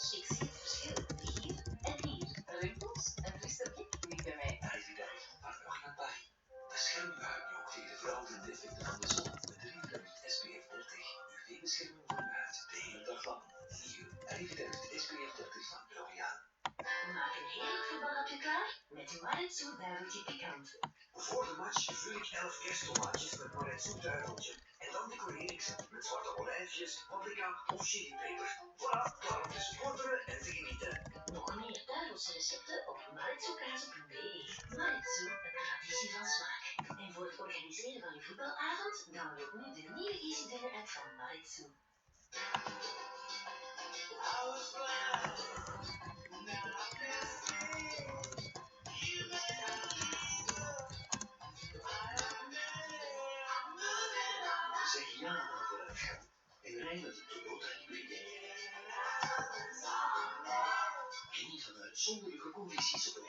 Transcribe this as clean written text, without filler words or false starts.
Ik zie het verschil. Hier en hier. Rimpels, een frisse blik, nu bij mij. Arrivederci van Urgen naar Paris. Bescherm uw huid nu ook tegen verouderde defecten van de zon met de Arrivederci SPF 30. UV-bescherming voor uw huid de hele dag lang. Hier, Arrivederci SPF 30 van L'Oréal. Maak een heerlijk voetbalhapje klaar met Maritsu duiveltje pikant. Voor de match vul ik 11 eerste tomaatjes met Maritsu duiveltje. En dan decoreer ik ze met zwarte olijfjes, paprika of chilipeper. Voilà, klaar om te supporteren en te genieten. Nog meer duivelse recepten op maritsukazen.be. Maritsu, een traditie van smaak. En voor het organiseren van je voetbalavond download nu de nieuwe Easy Dinner app van Maritsu. Zeg ja aan vooruitgang en rij met de Toyota hybride. Geniet van uitzonderlijke condities op